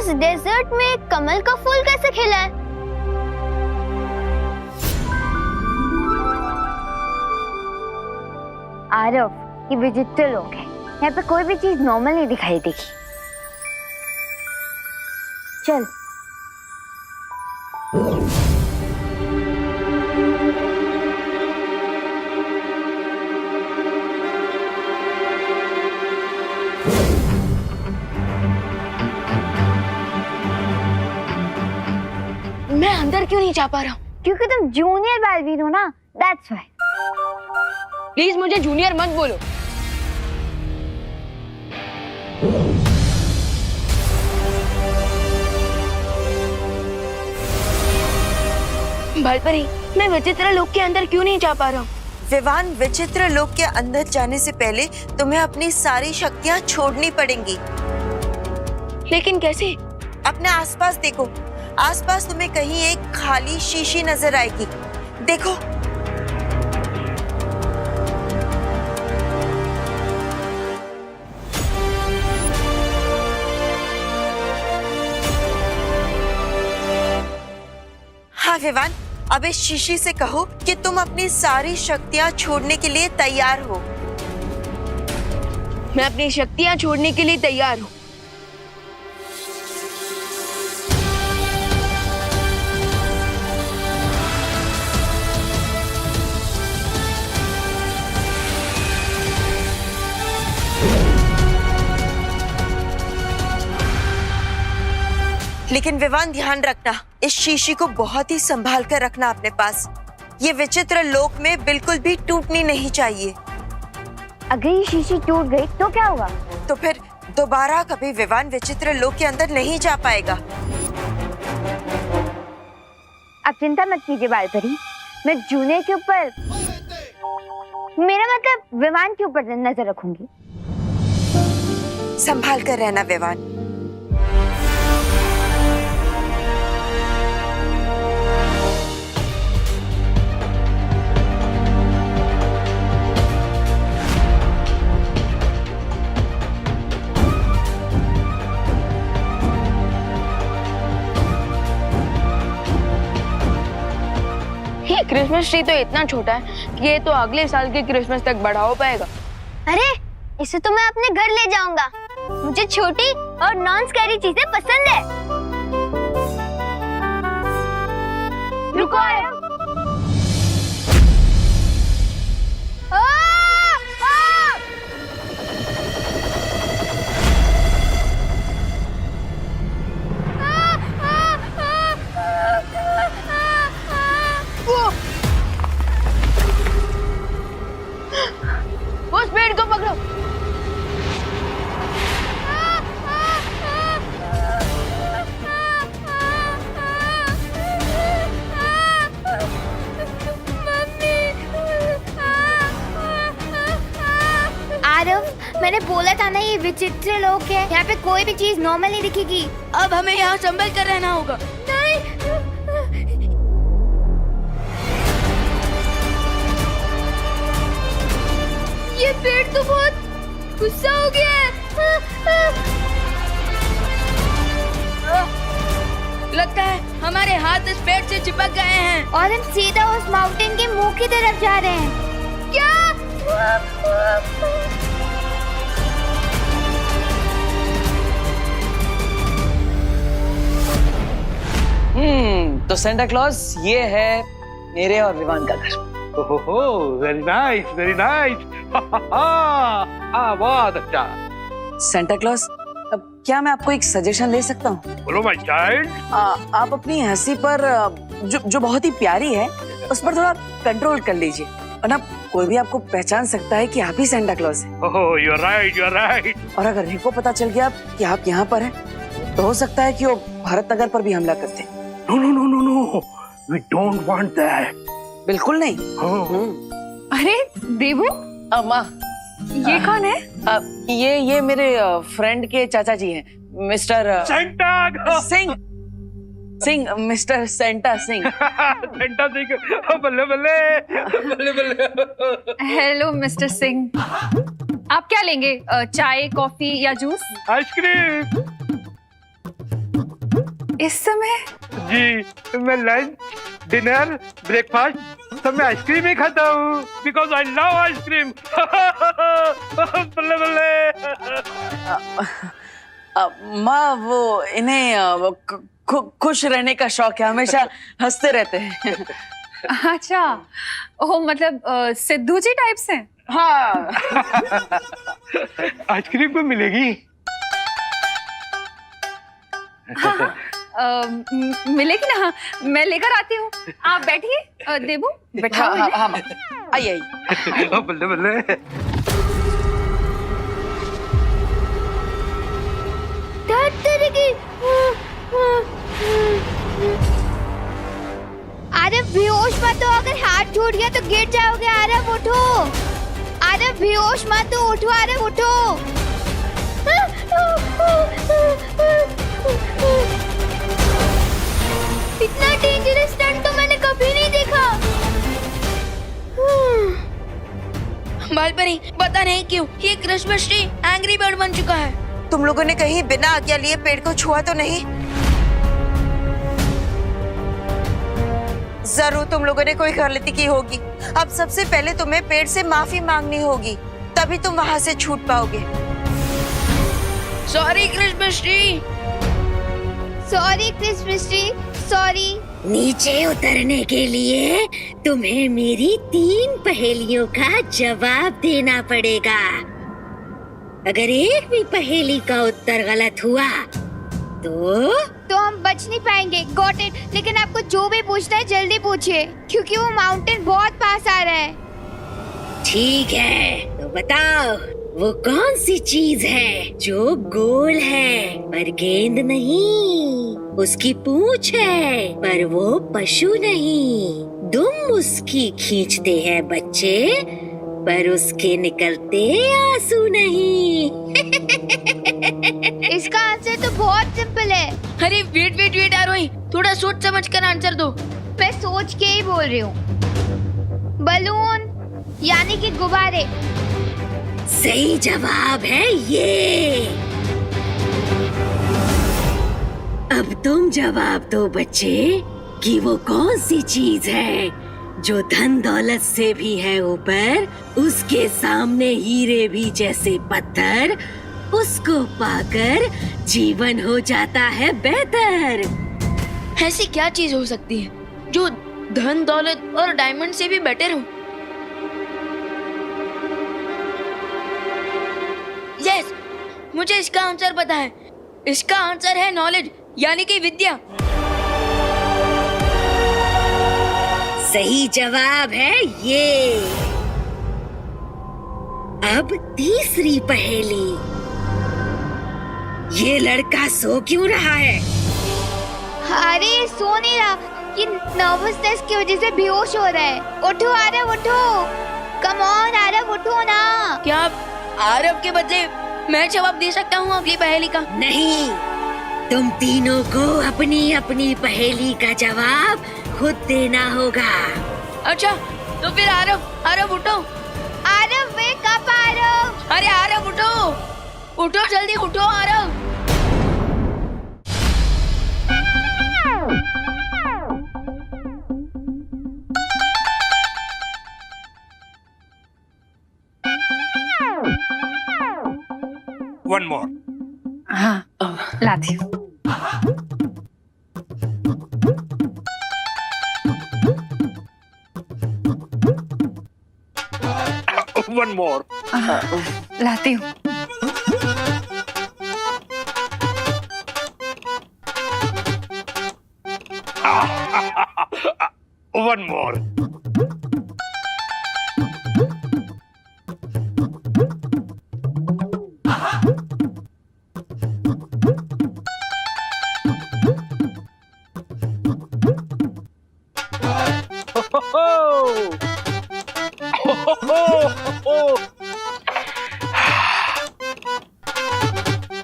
उस डेजर्ट में कमल का फूल कैसे खिला है? आरव, ये विचित्र लोग हैं। यहाँ पे कोई भी चीज नॉर्मल नहीं दिखाई देगी। चल। मैं अंदर क्यों नहीं जा पा रहा हूँ? क्योंकि तुम जूनियर बैलवीन हो ना, दैट्स व्हाई। प्लीज मुझे जूनियर मत बोलो। भलपरी, मैं विचित्र लोक के अंदर क्यों नहीं जा पा रहा हूँ? विवान, विचित्र लोक के अंदर जाने से पहले तुम्हें अपनी सारी शक्तियाँ छोड़नी पड़ेंगी। लेकिन कैसे? अपने आसपास देखो। आसपास तुम्हें कहीं एक खाली शीशी नजर आएगी। देखो। हाँ विवान, अब इस शीशी से कहो कि तुम अपनी सारी शक्तियाँ छोड़ने के लिए तैयार हो। मैं अपनी शक्तियाँ छोड़ने के लिए तैयार हूँ। लेकिन विवान, ध्यान रखना, इस शीशी को बहुत ही संभाल कर रखना अपने पास। ये विचित्र लोक में बिल्कुल भी टूटनी नहीं चाहिए। अगर ये शीशी टूट गई तो क्या होगा? तो फिर दोबारा कभी विवान विचित्र लोक के अंदर नहीं जा पाएगा। अब चिंता मत कीजिए बालपरी, मैं जूनियर के ऊपर, मेरा मतलब विवान के ऊपर नजर रखूंगी। संभाल कर रहना विवान। क्रिसमस ट्री तो इतना छोटा है कि ये तो अगले साल के क्रिसमस तक बड़ा हो पाएगा। अरे, इसे तो मैं अपने घर ले जाऊंगा। मुझे छोटी और नॉन स्कैरी चीजें पसंद है। रुको। उस पेड़ को पकड़ो। आरव, मैंने बोला था ना ये विचित्र लोग है। यहाँ पे कोई भी चीज नॉर्मल नहीं दिखेगी। अब हमें यहाँ संभल कर रहना होगा। नहीं। ये पेड़ तो बहुत गुस्सा हो गया है। लगता है हमारे हाथ इस पेड़ से चिपक गए हैं और हम सीधा उस माउंटेन के मुंह की तरफ जा रहे हैं। क्या? तो सेंटा क्लॉज ये है मेरे और विवान का घर। ओहो, वेरी नाइस, वेरी नाइस। बहुत अच्छा। सेंटा क्लॉज, अब क्या मैं आपको एक सजेशन दे सकता हूँ? बोलो माय चाइल्ड। आप अपनी हंसी पर जो बहुत ही प्यारी है उस पर थोड़ा कंट्रोल कर लीजिए, वरना कोई भी आपको पहचान सकता है कि आप ही सेंटा क्लॉज हैं। Oh, you are right, you are right. और अगर रिको पता चल गया कि आप यहाँ पर हैं, तो हो सकता है कि वो भारत नगर पर भी हमला करते हैं। No no no no no, we don't want that. बिल्कुल नहीं। अरे देवू, माँ, ये कौन है? ये मेरे फ्रेंड के चाचा जी हैं, mister Santa Singh, mister Santa Singh. Santa Singh, बल्ले बल्ले बल्ले बल्ले। हेलो मिस्टर सिंह, आप क्या लेंगे? चाय, कॉफी या जूस? आइसक्रीम। इस समय? जी, मैं लंच, डिनर, ब्रेकफास्ट सब मैं आइसक्रीम ही खाता हूँ बिकॉज आई लव आइसक्रीम। बल्ले बल्ले। माँ वो इन्हें खुश रहने का शौक है, हमेशा हंसते रहते हैं। अच्छा, ओह मतलब सिद्धू जी टाइप से? हाँ। आइसक्रीम को मिलेगी? हाँ, मिलेगी ना, मैं लेकर आती हूँ। आप बैठिए, देबू बैठाओ। हाँ, हाँ, हाँ, आइए आइए। बल्ले बल्ले। अरे बेहोश मत हो, अगर हाथ टूट गया तो गिर जाओगे। आरव उठो, अरे बेहोश मत हो, उठो आरव उठो। इतना डेंजरस स्टंट तो मैंने कभी नहीं देखा। बालपरी, पता नहीं क्यों ये क्रिसमस ट्री एंग्री बर्ड बन चुका है। तुम लोगों ने कहीं बिना आज्ञा लिए पेड़ को छुआ तो नहीं? जरूर तुम लोगों ने कोई गलती की होगी। अब सबसे पहले तुम्हें पेड़ से माफी मांगनी होगी, तभी तुम वहाँ से छूट पाओगे। Sorry Christmas tree. Sorry Christmas tree, sorry. नीचे उतरने के लिए तुम्हें मेरी 3 पहेलियों का जवाब देना पड़ेगा। अगर एक भी पहेली का उत्तर गलत हुआ तो हम बच नहीं पाएंगे। Got it. लेकिन आपको जो भी पूछना है जल्दी पूछिए, क्योंकि वो माउंटेन बहुत पास आ रहा है। ठीक है, तो बताओ वो कौन सी चीज है जो गोल है पर गेंद नहीं, उसकी पूंछ है पर वो पशु नहीं, दुम उसकी खींचते हैं बच्चे पर उसके निकलते आंसू नहीं। इसका आंसर तो बहुत सिंपल है। अरे वेट आरोही, थोड़ा सोच समझ कर आंसर दो। मैं सोच के ही बोल रही हूँ। बलून यानी कि गुब्बारे। सही जवाब है ये। अब तुम जवाब दो बच्चे कि वो कौन सी चीज है जो धन दौलत से भी है ऊपर, उसके सामने हीरे भी जैसे पत्थर, उसको पाकर जीवन हो जाता है बेहतर। ऐसी क्या चीज हो सकती है जो धन दौलत और डायमंड से भी बेटर हो? यस, मुझे इसका आंसर पता है। इसका आंसर है नॉलेज यानी कि विद्या। सही जवाब है ये। अब तीसरी पहेली। ये लड़का सो क्यों रहा है? अरे सो नहीं रहा, ये नर्वसनेस की वजह से बेहोश हो रहा है। उठो आरव उठो, कम ऑन आरव उठो ना। क्या आरव के बदले मैं जवाब दे सकता हूँ अगली पहेली का? नहीं, तुम तीनों को अपनी अपनी पहेली का जवाब खुद देना होगा। अच्छा, तो फिर आरव उठो। Aarav wake up Aarav. अरे आरव उठो जल्दी उठो आरव। One more. हाँ, लाती हूँ। One more. लाती हूँ। One more.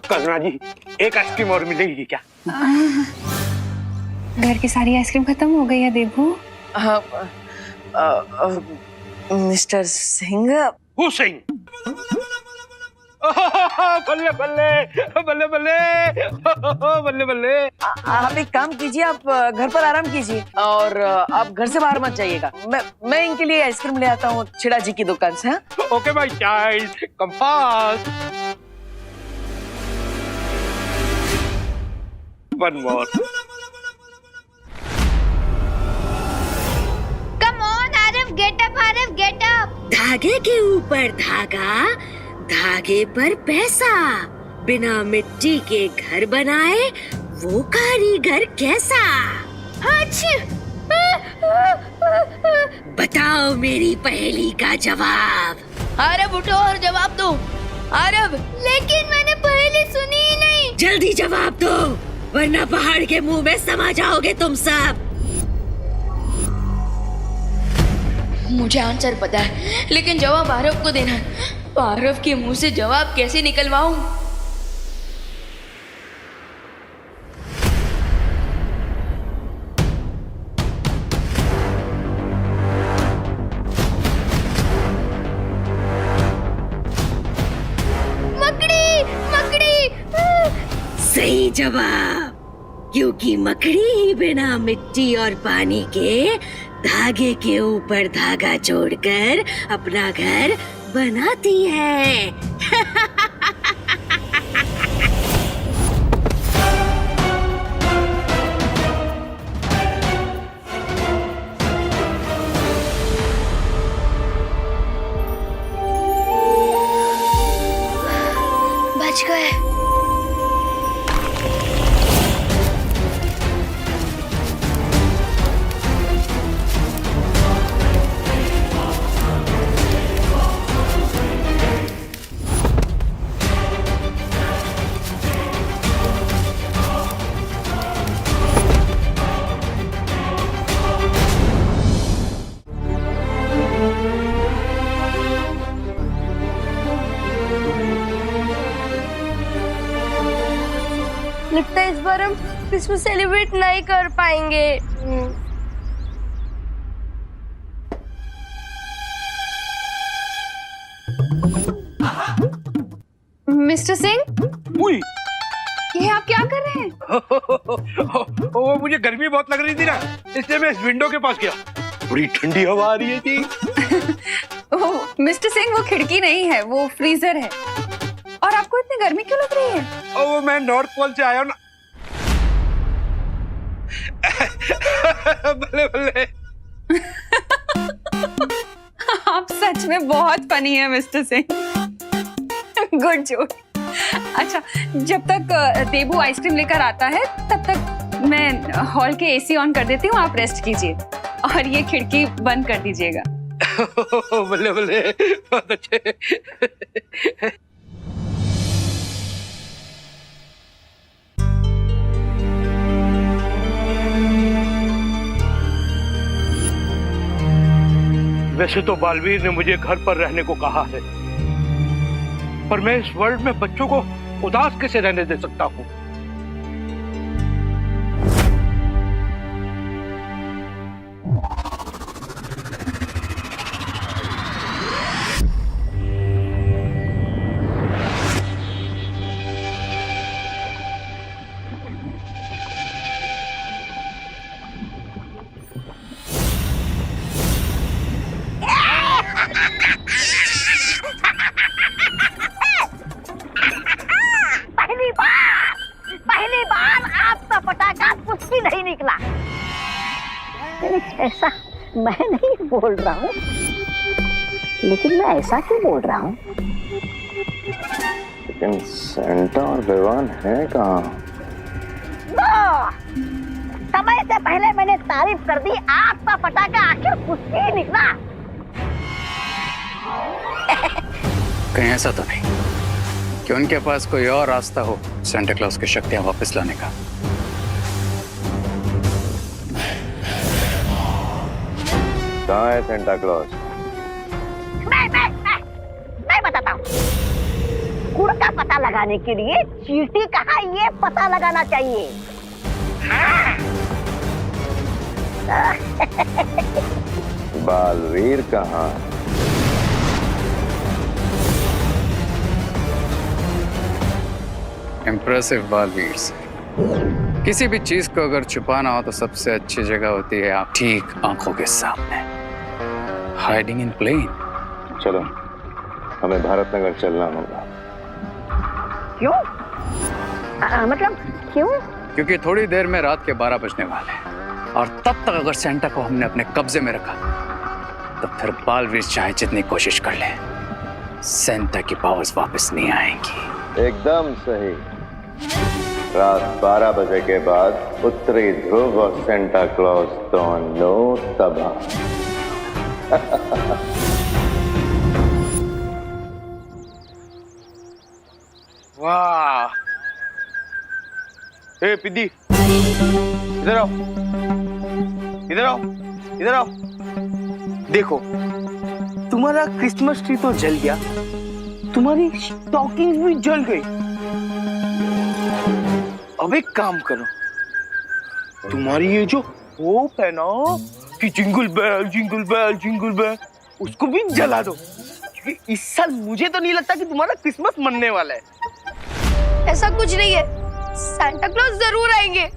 कल्पना जी, एक आइसक्रीम और मिलेगी क्या? घर की सारी आइसक्रीम खत्म हो गई है देबू। मिस्टर सिंह। Who sing? बल्ले बल्ले बल्ले बल्ले बल्ले बल्ले। आप एक काम कीजिए, आप घर पर आराम कीजिए और आप घर से बाहर मत जाइएगा। मैं इनके लिए आइसक्रीम ले आता हूँ छिड़ा जी की दुकान से। हाँ? Okay my child, come fast. One more. Come on Aarav, get up Aarav, get up. धागे के ऊपर धागा, धागे पर पैसा, बिना मिट्टी के घर बनाए वो कारीगर कैसा? बताओ मेरी पहेली का जवाब। आरव उठो और जवाब दो। आरव, लेकिन मैंने पहले सुनी ही नहीं। जल्दी जवाब दो, वरना पहाड़ के मुंह में समा जाओगे तुम सब। मुझे आंसर पता है, लेकिन जवाब आरव को देना है। तो आरव के मुंह से जवाब कैसे निकलवाऊं? मकड़ी, मकड़ी। सही जवाब, क्योंकि मकड़ी ही बिना मिट्टी और पानी के धागे के ऊपर धागा जोड़कर अपना घर बनाती है। बच गए। लगता है इस बार हम क्रिसमस सेलिब्रेट नहीं कर पाएंगे। मिस्टर सिंह, उई, ये आप क्या कर रहे हैं? वो मुझे गर्मी बहुत लग रही थी ना, इसलिए मैं इस विंडो के पास गया। बड़ी ठंडी हवा आ रही है जी। मिस्टर सिंह, वो खिड़की नहीं है, वो फ्रीजर है। और आपको इतनी गर्मी क्यों लग रही है? और वो मैं नॉर्थ पोल से आया हूँ ना। बल्ले बल्ले। आप सच में बहुत फनी है मिस्टर सिंह। Good joke. अच्छा, जब तक देबू आइसक्रीम लेकर आता है तब तक मैं हॉल के एसी ऑन कर देती हूँ, आप रेस्ट कीजिए और ये खिड़की बंद कर दीजिएगा। बल्ले बल्ले, बहुत अच्छे। वैसे तो बालवीर ने मुझे घर पर रहने को कहा है, पर मैं इस वर्ल्ड में बच्चों को उदास कैसे रहने दे सकता हूँ? पहली बार आपका पटाखा कुछ भी नहीं निकला। ऐसा मैं नहीं बोल रहा हूँ, लेकिन मैं ऐसा क्यों बोल रहा हूँ? लेकिन सेंटा और विवान है कहाँ? समय से पहले मैंने तारीफ कर दी, आपका पटाखा आखिर कुछ ही निकला। कहीं ऐसा तो नहीं कि उनके पास कोई और रास्ता हो सेंटा क्लॉज की शक्तियां वापस लाने का? कहाँ है सेंटा क्लॉज? मैं बताता हूँ। गुड़ का पता लगाने के लिए चींटी कहाँ, ये पता लगाना चाहिए। बालवीर कहाँ? इम्प्रेसिव बालवीर से। किसी भी चीज को अगर छुपाना हो तो सबसे अच्छी जगह होती है आप ठीक आंखों के सामने, हाइडिंग इन प्लेन। चलो, हमें भारत नगर चलना होगा। क्यों? मतलब क्यों? क्योंकि थोड़ी देर में रात के 12 बजने वाले हैं और तब तक अगर सेंटा को हमने अपने कब्जे में रखा तो फिर बालवीर चाहे जितनी कोशिश कर ले, सेंटा की पावर्स वापस नहीं आएंगी। एकदम सही। रात 12 बजे के बाद उत्तरी ध्रुव और सेंटा क्लॉज दोनों तबाह। वाह! ए पिद्दी, इधर आओ, इधर आओ, इधर आओ। देखो, तुम्हारा क्रिसमस ट्री तो जल गया, तुम्हारी स्टॉकिंग भी जल गई। अब एक काम करो, तुम्हारी ये जो होप है ना कि jingle bell jingle bell jingle bell, उसको भी जला दो, क्योंकि इस साल मुझे तो नहीं लगता कि तुम्हारा क्रिसमस मनने वाला है। ऐसा कुछ नहीं है, सांता क्लॉज जरूर आएंगे।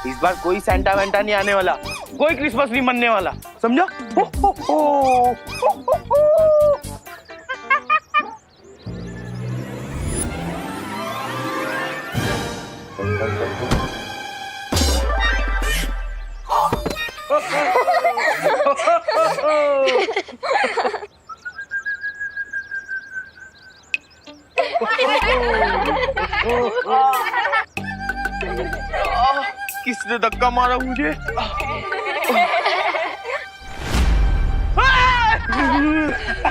इस बार कोई सैंटा वैंटा नहीं आने वाला, कोई क्रिसमस नहीं मनने वाला, समझा? हो, हो, हो, हो, हो, हो। किसने धक्का मारा मुझे?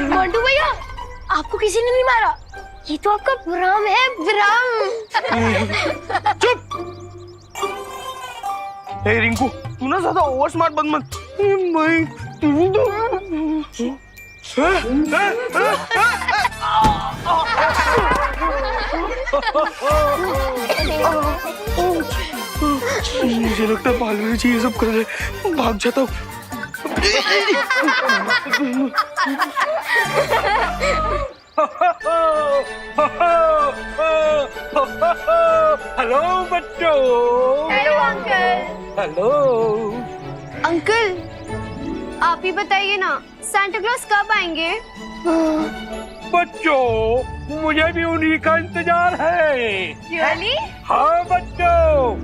मोंटू भैया, आपको किसी ने नहीं मारा, ये तो आपका भ्रम है, भ्रम। चुप! हे रिंकू, तू ना ज्यादा ओवर स्मार्ट बन मत। मैं तू तो मुझे लगता है बालवीर जी ये सब कर रहे, भाग जाता हूँ। हेलो बच्चों। Hello uncle. हेलो अंकल, आप ही बताइए ना, सांता क्लॉज कब आएंगे? बच्चों, मुझे भी उन्हीं का इंतजार है। रियली? हाँ बच्चों,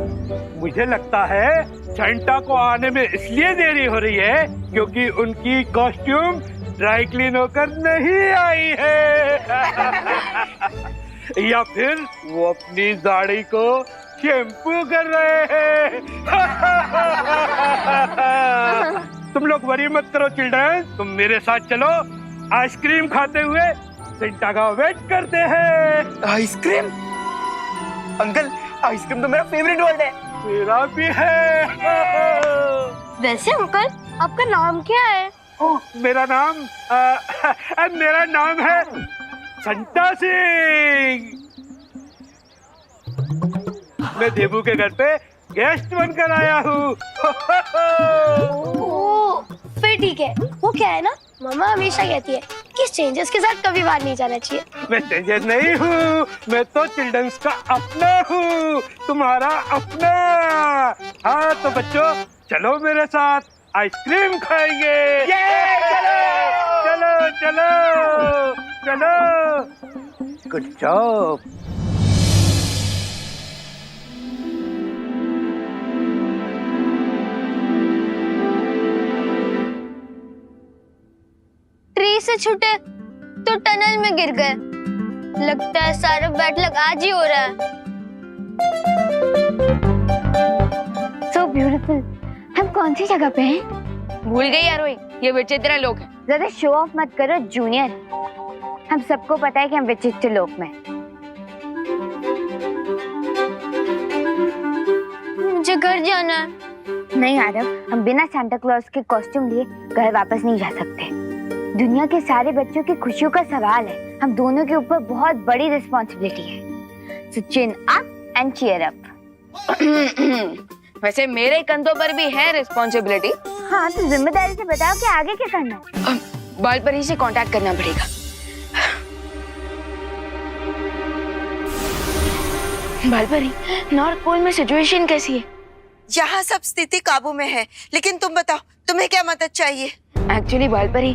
मुझे लगता है सेंटा को आने में इसलिए देरी हो रही है क्योंकि उनकी कॉस्ट्यूम ड्राई क्लीन होकर नहीं आई है। या फिर वो अपनी दाढ़ी को शैम्पू कर रहे हैं। तुम लोग वरी मत करो चिल्ड्रन, तुम मेरे साथ चलो, आइसक्रीम खाते हुए सेंटा का वेट करते हैं। आइसक्रीम? अंकल, आइसक्रीम तो मेरा फेवरेट वर्ड है। मेरा भी है। वैसे अंकल, आपका नाम क्या है? मेरा नाम है संता सिंह। मैं देबू के घर पे गेस्ट बनकर आया हूँ। फिर ठीक है। वो क्या है ना, मामा हमेशा कहती है कि स्ट्रेंजर्स के साथ कभी बाहर नहीं जाना चाहिए। मैं स्ट्रेंजर नहीं हूँ, मैं तो चिल्ड्रंस का अपना हूँ, तुम्हारा अपना। हाँ तो बच्चों, चलो मेरे साथ, आइसक्रीम खाएंगे। चलो चलो चलो। Good job. ट्री से छूटे तो टनल में गिर गए। लगता है सारा बैड लक आज ही हो रहा है। So beautiful। हम कौन सी जगह पे हैं? भूल गई यार, वही ये विचित्र लोग हैं। ज्यादा शो ऑफ मत करो जूनियर, हम सबको पता है कि हम विचित्र लोक में। मुझे घर जाना है। नहीं आरव, हम बिना सांता क्लॉज के कॉस्ट्यूम लिए घर वापस नहीं जा सकते। दुनिया के सारे बच्चों की खुशियों का सवाल है, हम दोनों के ऊपर बहुत बड़ी रिस्पॉन्सिबिलिटी है। So chin up and cheer up। वैसे मेरे कंधों पर भी है रिस्पॉन्सिबिलिटी। हाँ तो जिम्मेदारी से बताओ कि आगे क्या करना है। बालपरी से कांटेक्ट करना पड़ेगा। बालपरी, नॉर्थ पोल में सिचुएशन कैसी है? यहाँ सब स्थिति काबू में है, लेकिन तुम बताओ तुम्हें क्या मदद चाहिए? एक्चुअली बालपरी,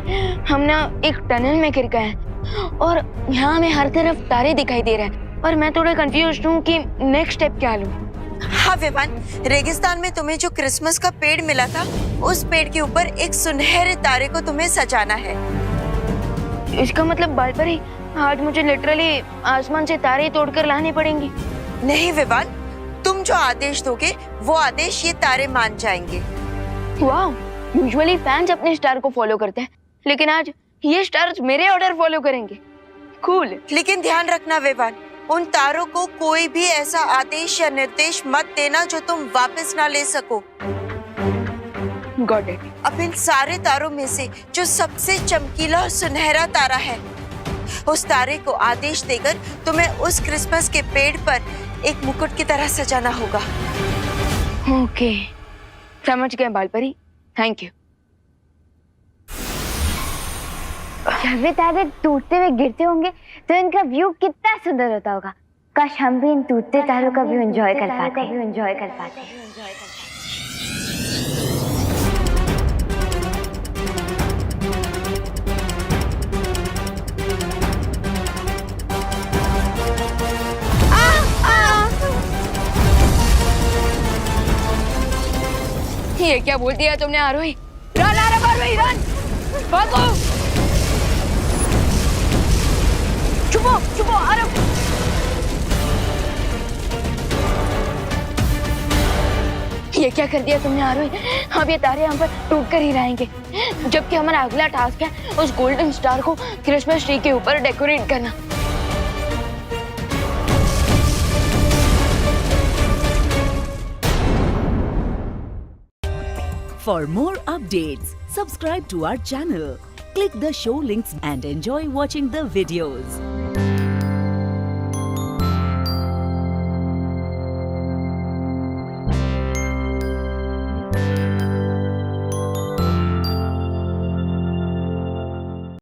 हम ना एक टनल में गिर गए हैं और यहाँ हमें हर तरफ तारे दिखाई दे रहे हैं और मैं थोड़ा कंफ्यूज हूँ कि नेक्स्ट स्टेप क्या लूँ। हाँ विवान, रेगिस्तान में तुम्हें जो क्रिसमस का पेड़ मिला था, उस पेड़ के ऊपर एक सुनहरे तारे को तुम्हें सजाना है। इसका मतलब बालपरी, आज मुझे लिटरली आसमान से तारे तोड़कर लाने पड़ेंगे? नहीं विवान, तुम जो आदेश दोगे वो आदेश ये तारे मान जाएंगे। वाह, यूजुअली फैंस अपने स्टार को फॉलो करते हैं, लेकिन आज ये स्टार्स मेरे ऑर्डर फॉलो करेंगे। कूल। लेकिन ध्यान रखना विवान, उन तारों को कोई भी ऐसा आदेश या निर्देश मत देना जो तुम वापस ना ले सको। Got it. अब इन सारे तारों में से जो सबसे चमकीला और सुनहरा तारा है, उस तारे को आदेश देकर तुम्हें उस क्रिसमस के पेड़ पर एक मुकुट की तरह सजाना होगा। ओके, समझ गए बालपरी, थैंक यू। जब ये तारे टूटते हुए गिरते होंगे तो इनका व्यू कितना सुंदर होता होगा। काश हम भी इन टूटते तारों का व्यू एंजॉय कर पाते। ये क्या बोल दिया तुमने आरोही? रन आरोही, रन! भागो! छुपो आरोही! ये क्या कर दिया तुमने आरोही? अब ये तारे हम पर टूट कर ही रहेंगे, जबकि हमारा अगला टास्क है उस गोल्डन स्टार को क्रिसमस ट्री के ऊपर डेकोरेट करना। For more updates, subscribe to our channel, click the show links and enjoy watching the videos.